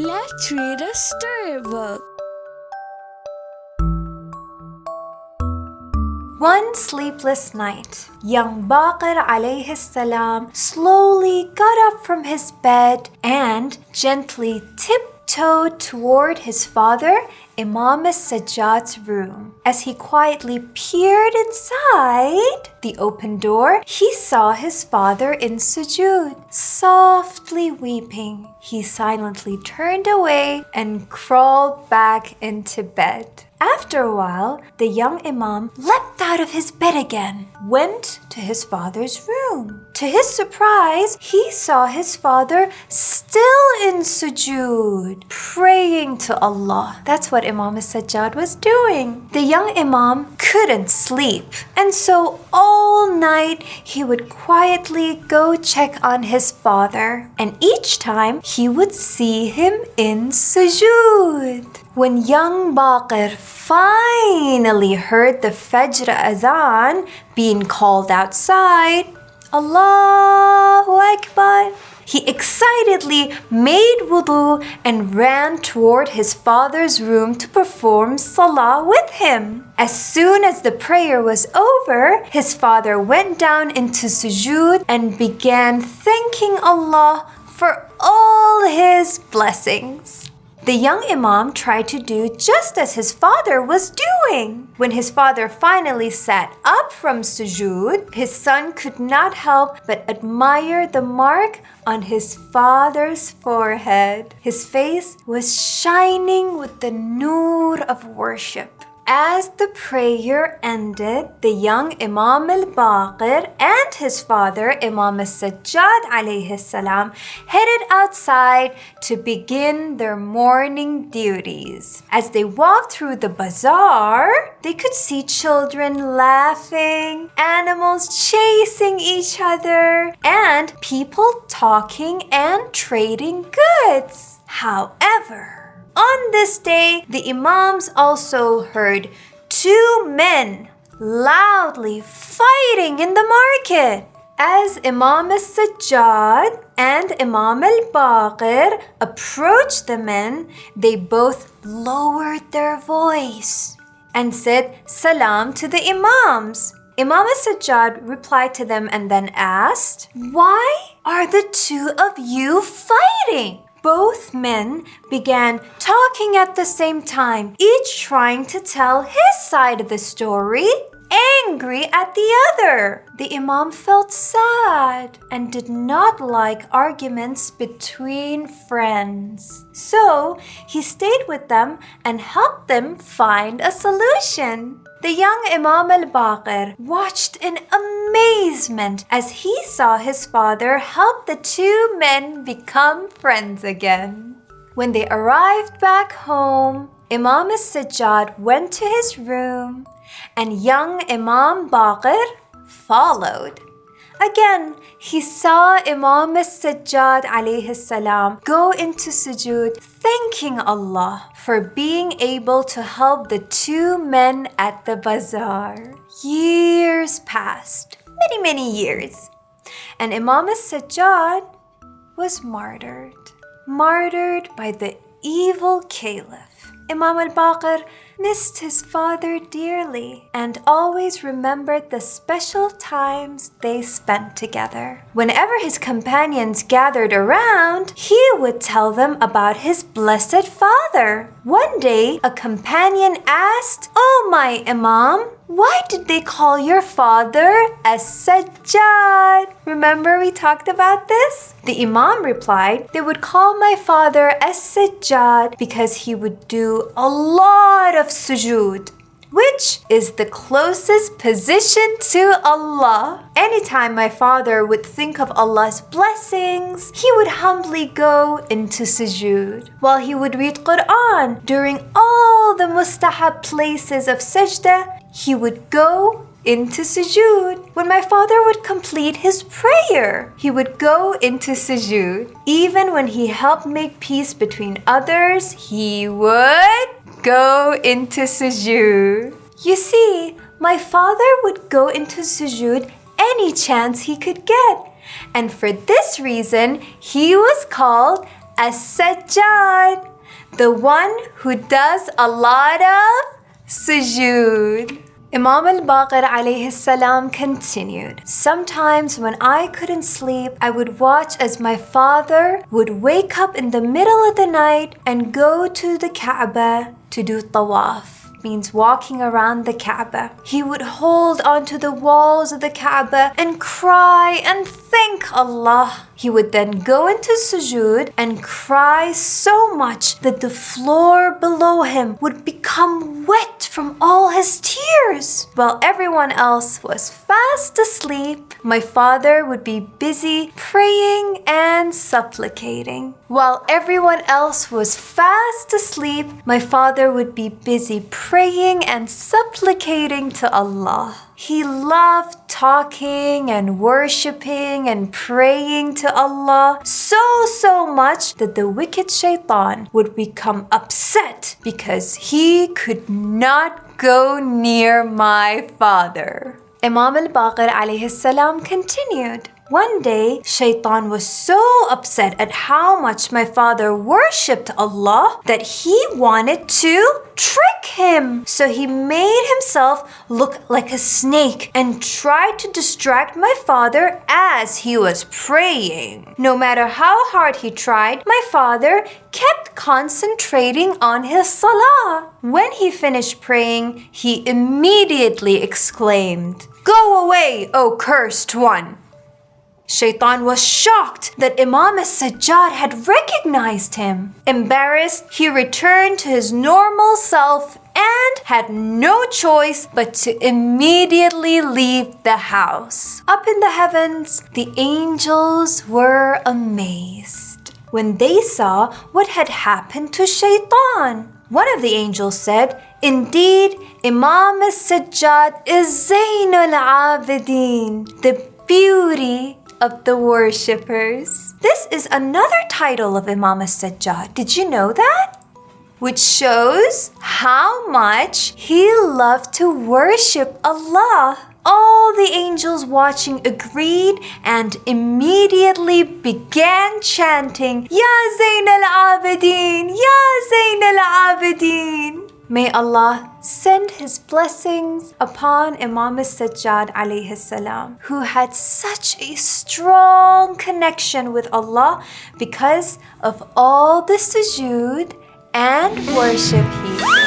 Let's read a storybook. One sleepless night, young Baqir alayhi salam slowly got up from his bed and gently tiptoed toward his father, Imam As-Sajjad's room. As he quietly peered inside the open door, he saw his father in sujud, softly weeping. He silently turned away and crawled back into bed. After a while, the young Imam leapt out of his bed again, went to his father's room. To his surprise, he saw his father still in sujud, praying to Allah. That's what Imam As-Sajjad was doing. The young Imam couldn't sleep, and so all night he would quietly go check on his father, and each time he would see him in sujud. When young Baqir finally heard the Fajr Azan being called outside, Allahu Akbar, he excitedly made wudu and ran toward his father's room to perform salah with him. As soon as the prayer was over, his father went down into sujud and began thanking Allah for all his blessings. The young Imam tried to do just as his father was doing. When his father finally sat up from sujud, his son could not help but admire the mark on his father's forehead. His face was shining with the noor of worship. As the prayer ended, the young Imam al-Baqir and his father, Imam As-Sajjad alayhi salam, headed outside to begin their morning duties. As they walked through the bazaar, they could see children laughing, animals chasing each other, and people talking and trading goods. However, on this day, the Imams also heard two men loudly fighting in the market. As Imam As-Sajjad and Imam al-Baqir approached the men, they both lowered their voice and said salam to the Imams. Imam As-Sajjad replied to them and then asked, "Why are the two of you fighting?" Both men began talking at the same time, each trying to tell his side of the story, angry at the other. The Imam felt sad and did not like arguments between friends. So he stayed with them and helped them find a solution. The young Imam al-Baqir watched in amazement as he saw his father help the two men become friends again. When they arrived back home, Imam As-Sajjad went to his room and young Imam Baqir followed. Again, he saw Imam As-Sajjad alayhi salam go into sujud, thanking Allah for being able to help the two men at the bazaar. Years passed, many years, and Imam As-Sajjad was martyred by the evil caliph. Imam al-Baqir missed his father dearly and always remembered the special times they spent together. Whenever his companions gathered around, he would tell them about his blessed father. One day, a companion asked, "Oh, my Imam, why did they call your father As-Sajjad?" Remember we talked about this? The Imam replied, "They would call my father As-Sajjad because he would do a lot of sujud, which is the closest position to Allah. Anytime my father would think of Allah's blessings, he would humbly go into sujud. While he would read Quran during all the mustahab places of sajda, he would go into sujud. When my father would complete his prayer, he would go into sujud. Even when he helped make peace between others, he would go into sujud." You see, my father would go into sujud any chance he could get. And for this reason, he was called As-Sajjad, the one who does a lot of sujud. Imam al-Baqir alayhi salam continued, sometimes when I couldn't sleep, I would watch as my father would wake up in the middle of the night and go to the Kaaba to do tawaf. Means walking around the Kaaba. He would hold onto the walls of the Kaaba and cry and thank Allah. He would then go into sujud and cry so much that the floor below him would become wet from all his tears. While everyone else was fast asleep, my father would be busy praying and supplicating. While everyone else was fast asleep, my father would be busy praying and supplicating to Allah. He loved talking and worshipping and praying to Allah so much that the wicked Shaytaan would become upset because he could not go near my father. Imam al-Baqir alayhi salam continued, one day, Shaytaan was so upset at how much my father worshipped Allah that he wanted to trick him. So he made himself look like a snake and tried to distract my father as he was praying. No matter how hard he tried, my father kept concentrating on his salah. When he finished praying, he immediately exclaimed, "Go away, O cursed one!" Shaytaan was shocked that Imam As-Sajjad had recognized him. Embarrassed, he returned to his normal self and had no choice but to immediately leave the house. Up in the heavens, the angels were amazed when they saw what had happened to Shaytaan. One of the angels said, "Indeed, Imam As-Sajjad is Zayn al-Abidin, the beauty of the worshippers." This is another title of Imam As-Sajjad. Did you know that? Which shows how much he loved to worship Allah. All the angels watching agreed and immediately began chanting, "Ya Zayn al-Abidin, Ya Zayn al-Abidin." May Allah send His blessings upon Imam As-Sajjad alayhi salam, who had such a strong connection with Allah because of all the sujud and worship he did.